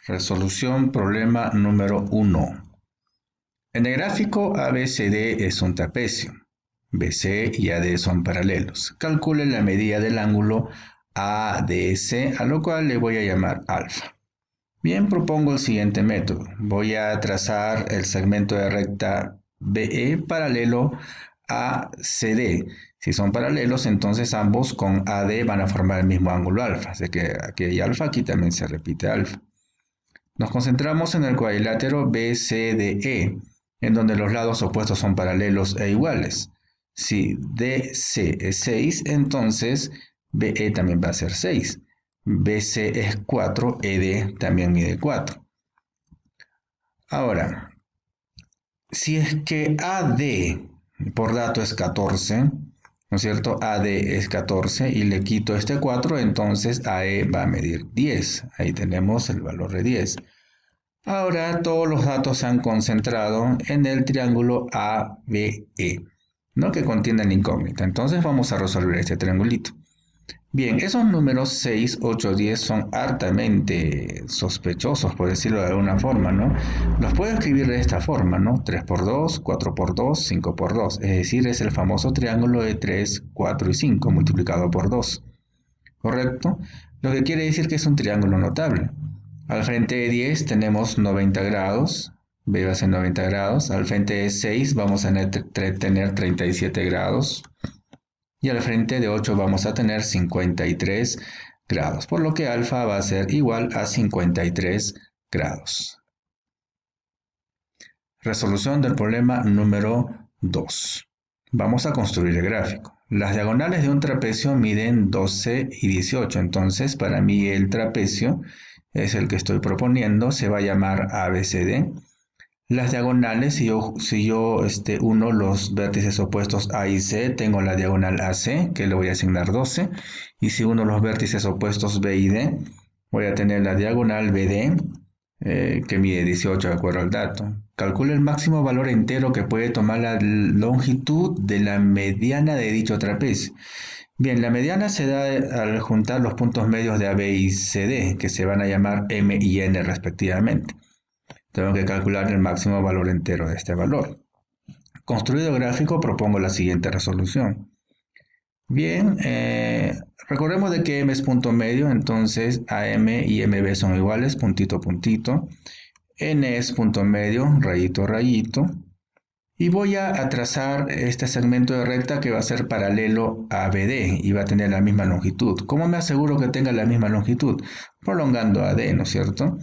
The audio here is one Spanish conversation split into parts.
Resolución problema número 1. En el gráfico ABCD es un trapecio. BC y AD son paralelos. Calcule la medida del ángulo ADC, a lo cual le voy a llamar alfa. Bien, propongo el siguiente método. Voy a trazar el segmento de recta BE paralelo a CD. Si son paralelos, entonces ambos con AD van a formar el mismo ángulo alfa. Así que aquí hay alfa, aquí también se repite alfa. Nos concentramos en el cuadrilátero BCDE, en donde los lados opuestos son paralelos e iguales. Si DC es 6, entonces BE también va a ser 6. BC es 4, ED también mide 4. Ahora, si es que AD por dato es 14, ¿no es cierto? AD es 14 y le quito este 4, entonces AE va a medir 10. Ahí tenemos el valor de 10. Ahora todos los datos se han concentrado en el triángulo ABE, ¿no? Que contiene la incógnita. Entonces vamos a resolver este triangulito. Bien, esos números 6, 8, 10 son hartamente sospechosos, por decirlo de alguna forma, ¿no? Los puedo escribir de esta forma, ¿no? 3 por 2, 4 por 2, 5 por 2. Es decir, es el famoso triángulo de 3, 4 y 5 multiplicado por 2. ¿Correcto? Lo que quiere decir que es un triángulo notable. Al frente de 10 tenemos 90 grados, B va a ser 90 grados. Al frente de 6 vamos a tener 37 grados. Y al frente de 8 vamos a tener 53 grados, por lo que alfa va a ser igual a 53 grados. Resolución del problema número 2. Vamos a construir el gráfico. Las diagonales de un trapecio miden 12 y 18, entonces para mí el trapecio es el que estoy proponiendo, se va a llamar ABCD. Las diagonales, si yo uno los vértices opuestos A y C, tengo la diagonal AC, que le voy a asignar 12. Y si uno los vértices opuestos B y D, voy a tener la diagonal BD, que mide 18 de acuerdo al dato. Calcule el máximo valor entero que puede tomar la longitud de la mediana de dicho trapecio. Bien, la mediana se da al juntar los puntos medios de AB y CD, que se van a llamar M y N respectivamente. Tengo que calcular el máximo valor entero de este valor. Construido el gráfico, propongo la siguiente resolución. Bien, recordemos de que M es punto medio, entonces AM y MB son iguales, puntito, puntito. N es punto medio, rayito, rayito. Y voy a trazar este segmento de recta que va a ser paralelo a BD y va a tener la misma longitud. ¿Cómo me aseguro que tenga la misma longitud? Prolongando AD, ¿no es cierto?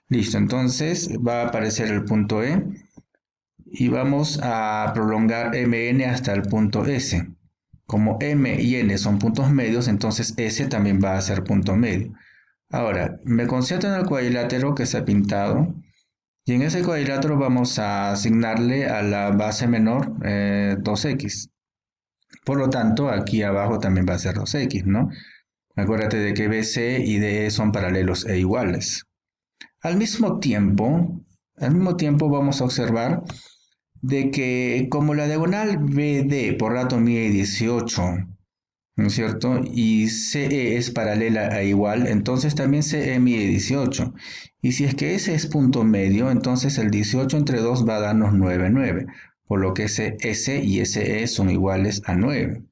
Listo, entonces va a aparecer el punto E y vamos a prolongar MN hasta el punto S. Como M y N son puntos medios, entonces S también va a ser punto medio. Ahora, me concentro en el cuadrilátero que se ha pintado y en ese cuadrilátero vamos a asignarle a la base menor 2x. Por lo tanto, aquí abajo también va a ser 2x, ¿no? Acuérdate de que BC y DE son paralelos e iguales. Al mismo tiempo vamos a observar de que como la diagonal BD por dato mide 18, ¿no es cierto? Y CE es paralela a igual, entonces también CE mide 18. Y si es que ese es punto medio, entonces el 18 entre 2 va a darnos 9, 9. Por lo que ese S y SE son iguales a 9.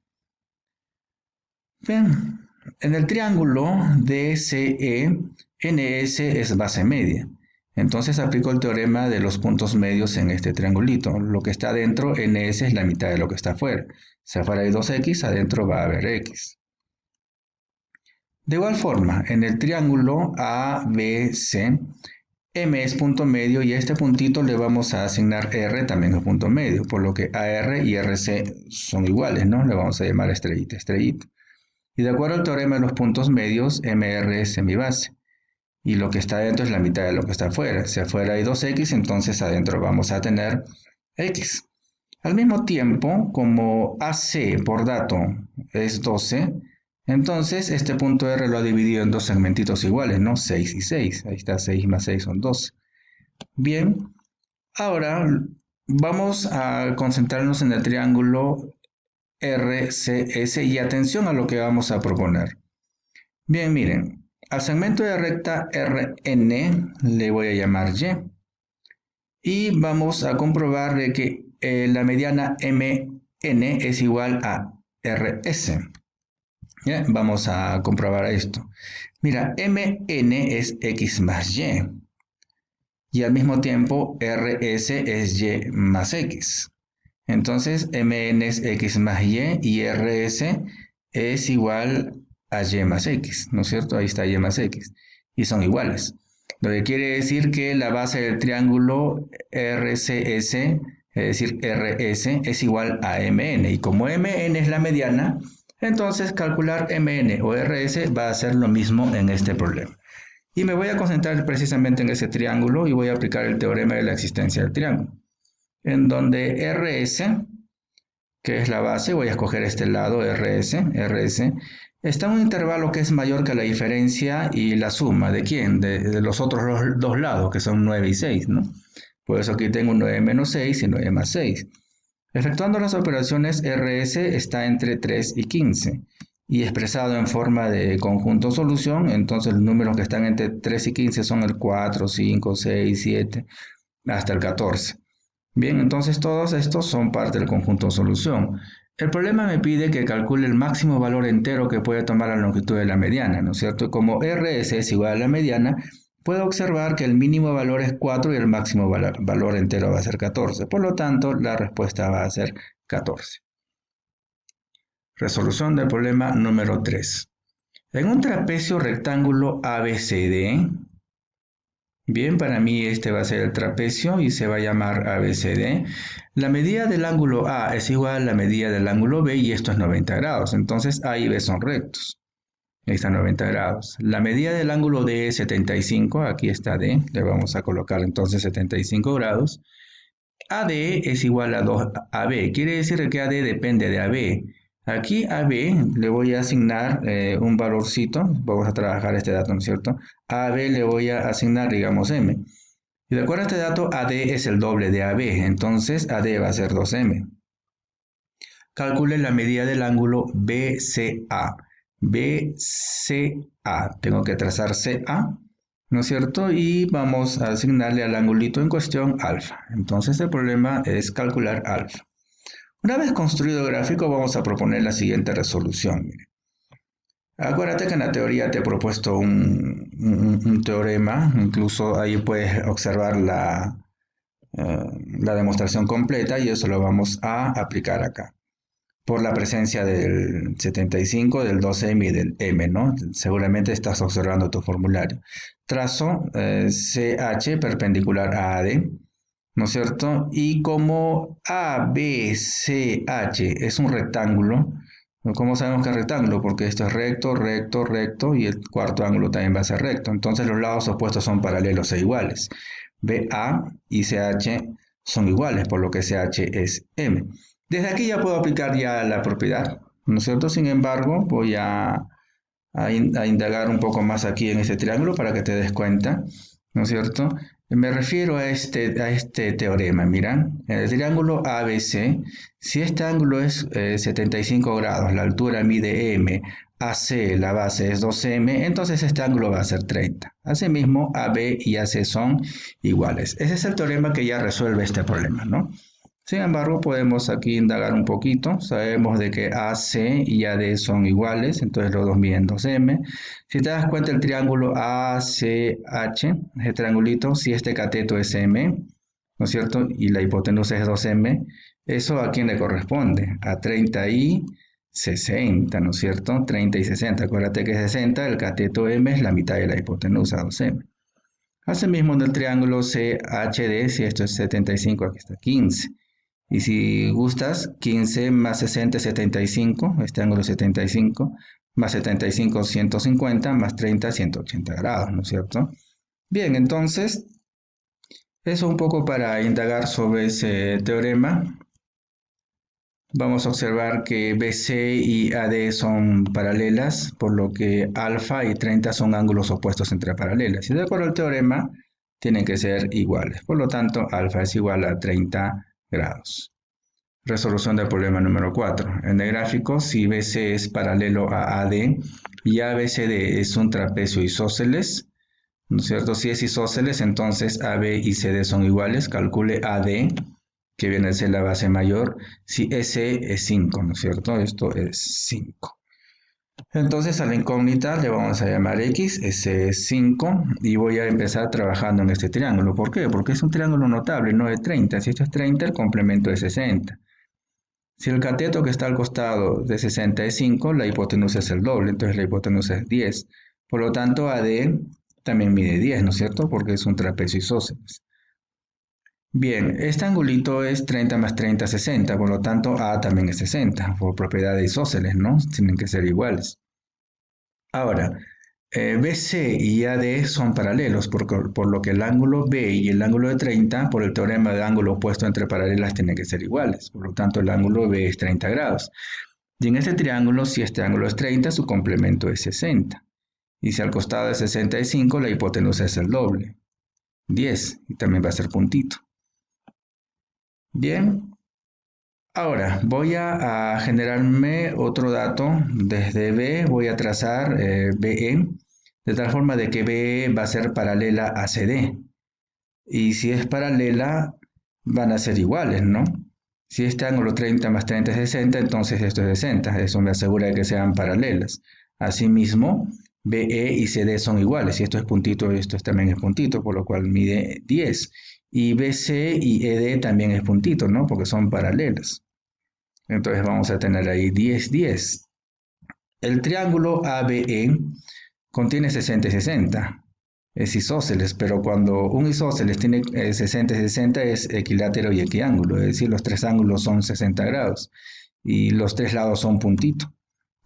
Bien, en el triángulo DCE, NS es base media. Entonces aplico el teorema de los puntos medios en este triangulito. Lo que está adentro, NS es la mitad de lo que está afuera. Si afuera hay 2x, adentro va a haber x. De igual forma, en el triángulo ABC, M es punto medio y a este puntito le vamos a asignar R, también es punto medio, por lo que AR y RC son iguales, ¿no? Le vamos a llamar estrellita, estrellita. Y de acuerdo al teorema de los puntos medios, MR es semibase. Y lo que está adentro es la mitad de lo que está afuera. Si afuera hay 2x, entonces adentro vamos a tener x. Al mismo tiempo, como AC por dato es 12, entonces este punto R lo ha dividido en dos segmentitos iguales, ¿no? 6 y 6. Ahí está, 6 más 6 son 12. Bien, ahora vamos a concentrarnos en el triángulo RCS y atención a lo que vamos a proponer. Bien, miren, Al segmento de recta Rn le voy a llamar Y. Y vamos a comprobar de que la mediana Mn es igual a Rs. ¿Ya? Vamos a comprobar esto. Mira, Mn es x más y. Y al mismo tiempo Rs es y más x. Entonces Mn es x más y Rs es igual a y más x, ¿no es cierto? Ahí está y más x. Y son iguales. Lo que quiere decir que la base del triángulo RCS, es decir, RS, es igual a MN. Y como MN es la mediana, entonces calcular MN o RS va a ser lo mismo en este problema. Y me voy a concentrar precisamente en ese triángulo y voy a aplicar el teorema de la existencia del triángulo. En donde RS, que es la base, voy a escoger este lado, RS, está en un intervalo que es mayor que la diferencia y la suma. ¿De quién? De los otros dos lados, que son 9 y 6, ¿no? Por eso aquí tengo 9 menos 6 y 9 más 6. Efectuando las operaciones, RS está entre 3 y 15. Y expresado en forma de conjunto solución, entonces los números que están entre 3 y 15 son el 4, 5, 6, 7, hasta el 14. Bien, entonces todos estos son parte del conjunto solución. El problema me pide que calcule el máximo valor entero que puede tomar la longitud de la mediana, ¿no es cierto? Como RS es igual a la mediana, puedo observar que el mínimo valor es 4 y el máximo valor entero va a ser 14. Por lo tanto, la respuesta va a ser 14. Resolución del problema número 3. En un trapecio rectángulo ABCD, bien, para mí este va a ser el trapecio y se va a llamar ABCD. La medida del ángulo A es igual a la medida del ángulo B y esto es 90 grados. Entonces A y B son rectos. Ahí está 90 grados. La medida del ángulo D es 75. Aquí está D. Le vamos a colocar entonces 75 grados. AD es igual a 2AB. Quiere decir que AD depende de AB. Aquí a B le voy a asignar un valorcito, vamos a trabajar este dato, ¿no es cierto? A B le voy a asignar, digamos, M. Y de acuerdo a este dato, AD es el doble de AB, entonces AD va a ser 2M. Calcule la medida del ángulo BCA. BCA, tengo que trazar CA, ¿no es cierto? Y vamos a asignarle al angulito en cuestión alfa. Entonces el problema es calcular alfa. Una vez construido el gráfico, vamos a proponer la siguiente resolución. Mire. Acuérdate que en la teoría te he propuesto un teorema, incluso ahí puedes observar la demostración completa y eso lo vamos a aplicar acá. Por la presencia del 75, del 2M y del M, ¿no? Seguramente estás observando tu formulario. Trazo CH perpendicular a AD. ¿No es cierto? Y como ABCH es un rectángulo, ¿cómo sabemos que es rectángulo? Porque esto es recto, recto, recto y el cuarto ángulo también va a ser recto. Entonces los lados opuestos son paralelos e iguales. BA y CH son iguales, por lo que CH es M. Desde aquí ya puedo aplicar ya la propiedad, ¿no es cierto? Sin embargo, voy a indagar un poco más aquí en este triángulo para que te des cuenta, ¿no es cierto? Me refiero a este teorema, mira, en el triángulo ABC, si este ángulo es 75 grados, la altura mide M, AC, la base es 2M, entonces este ángulo va a ser 30. Asimismo, AB y AC son iguales. Ese es el teorema que ya resuelve este problema, ¿no? Sin embargo, podemos aquí indagar un poquito. Sabemos de que AC y AD son iguales, entonces los dos miden 2M. Si te das cuenta, el triángulo ACH, ese triangulito, si este cateto es M, ¿no es cierto? Y la hipotenusa es 2M, ¿eso a quién le corresponde? A 30 y 60, ¿no es cierto? 30 y 60. Acuérdate que 60, el cateto M es la mitad de la hipotenusa, 2M. Asimismo, en el triángulo CHD, si esto es 75, aquí está 15. Y si gustas, 15 más 60 es 75, este ángulo es 75, más 75 150, más 30 180 grados, ¿no es cierto? Bien, entonces, eso un poco para indagar sobre ese teorema. Vamos a observar que BC y AD son paralelas, por lo que alfa y 30 son ángulos opuestos entre paralelas. Y de acuerdo al teorema, tienen que ser iguales. Por lo tanto, alfa es igual a 30 grados. Resolución del problema número 4. En el gráfico, si BC es paralelo a AD y ABCD es un trapecio isósceles, ¿no es cierto? Si es isósceles, entonces AB y CD son iguales. Calcule AD, que viene a ser la base mayor, si SE es 5, ¿no es cierto? Esto es 5. Entonces a la incógnita le vamos a llamar X, ese es 5, y voy a empezar trabajando en este triángulo. ¿Por qué? Porque es un triángulo notable, no de 30. Si esto es 30, el complemento es 60. Si el cateto que está al costado de 60 es 5, la hipotenusa es el doble, entonces la hipotenusa es 10. Por lo tanto, AD también mide 10, ¿no es cierto? Porque es un trapecio isósceles. Bien, este angulito es 30 más 30, 60, por lo tanto A también es 60, por propiedad de isósceles, ¿no? Tienen que ser iguales. Ahora, BC y AD son paralelos, por lo que el ángulo B y el ángulo de 30, por el teorema de ángulo opuesto entre paralelas, tienen que ser iguales. Por lo tanto, el ángulo B es 30 grados. Y en este triángulo, si este ángulo es 30, su complemento es 60. Y si al costado es 65, la hipotenusa es el doble, 10, y también va a ser puntito. Bien, ahora voy a generarme otro dato. Desde B voy a trazar BE, de tal forma de que BE va a ser paralela a CD. Y si es paralela, van a ser iguales, ¿no? Si este ángulo 30 más 30 es 60, entonces esto es 60. Eso me asegura de que sean paralelas. Asimismo, BE y CD son iguales. Si esto es puntito, esto también es puntito, por lo cual mide 10. Y BC y ED también es puntito, ¿no? Porque son paralelas. Entonces vamos a tener ahí 10, 10. El triángulo ABE contiene 60 y 60. Es isósceles, pero cuando un isósceles tiene 60 y 60 es equilátero y equiángulo, es decir, los tres ángulos son 60 grados y los tres lados son puntito.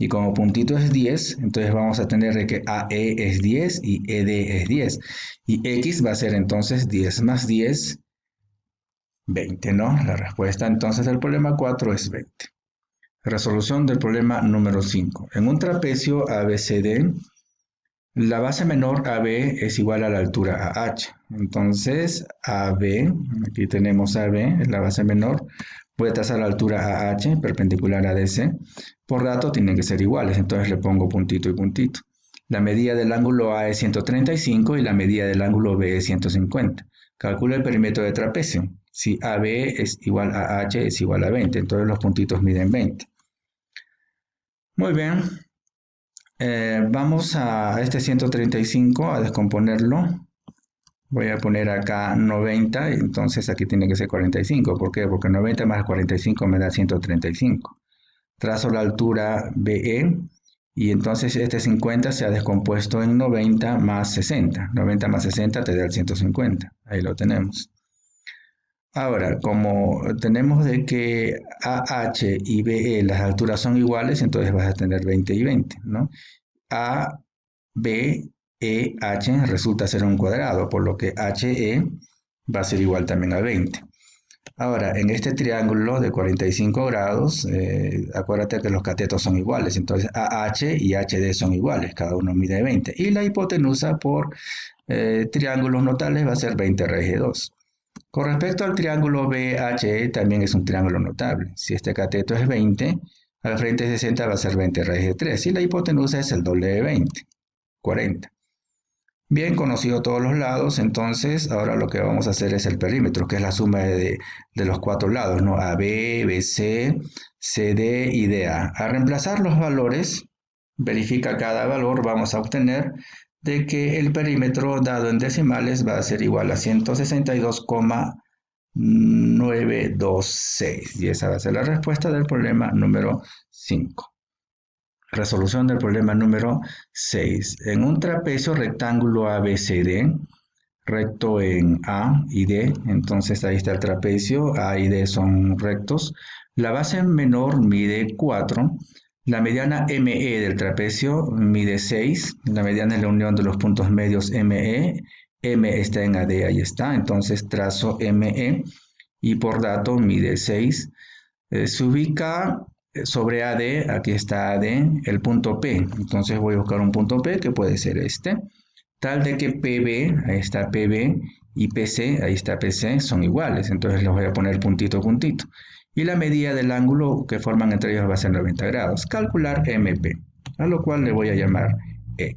Y como puntito es 10, entonces vamos a tener que AE es 10 y ED es 10. Y X va a ser entonces 10 más 10, 20, ¿no? La respuesta entonces del problema 4 es 20. Resolución del problema número 5. En un trapecio ABCD, la base menor AB es igual a la altura AH. Entonces, AB, aquí tenemos AB, es la base menor. Voy a trazar la altura AH, perpendicular a DC. Por dato, tienen que ser iguales, entonces le pongo puntito y puntito. La medida del ángulo A es 135 y la medida del ángulo B es 150. Calcula el perímetro de trapecio. Si AB es igual a AH, es igual a 20, entonces los puntitos miden 20. Muy bien. Vamos a este 135 a descomponerlo. Voy a poner acá 90, entonces aquí tiene que ser 45. ¿Por qué? Porque 90 más 45 me da 135. Trazo la altura BE y entonces este 50 se ha descompuesto en 90 más 60. 90 más 60 te da el 150. Ahí lo tenemos. Ahora, como tenemos de que AH y BE las alturas son iguales, entonces vas a tener 20 y 20, ¿no? A, B, E, H resulta ser un cuadrado, por lo que HE va a ser igual también a 20. Ahora, en este triángulo de 45 grados, acuérdate que los catetos son iguales, entonces AH y HD son iguales, cada uno mide 20. Y la hipotenusa por triángulos notables va a ser 20 raíz de 2. Con respecto al triángulo BHE, también es un triángulo notable. Si este cateto es 20, al frente de 60 va a ser 20 raíz de 3. Y la hipotenusa es el doble de 20, 40. Bien, conocido todos los lados, entonces ahora lo que vamos a hacer es el perímetro, que es la suma de los cuatro lados, ¿no? AB, BC, CD y DA. Al reemplazar los valores, verifica cada valor, vamos a obtener de que el perímetro dado en decimales va a ser igual a 162,926. Y esa va a ser la respuesta del problema número 5. Resolución del problema número 6. En un trapecio rectángulo ABCD, recto en A y D, entonces ahí está el trapecio, A y D son rectos. La base menor mide 4, la mediana ME del trapecio mide 6, la mediana es la unión de los puntos medios ME, M está en AD, ahí está, entonces trazo ME y por dato mide 6. Se ubica sobre AD, aquí está AD, el punto P. Entonces voy a buscar un punto P que puede ser este, tal de que PB, ahí está PB, y PC, ahí está PC, son iguales. Entonces les voy a poner puntito, puntito. y la medida del ángulo que forman entre ellos va a ser 90 grados. Calcular MP, a lo cual le voy a llamar E.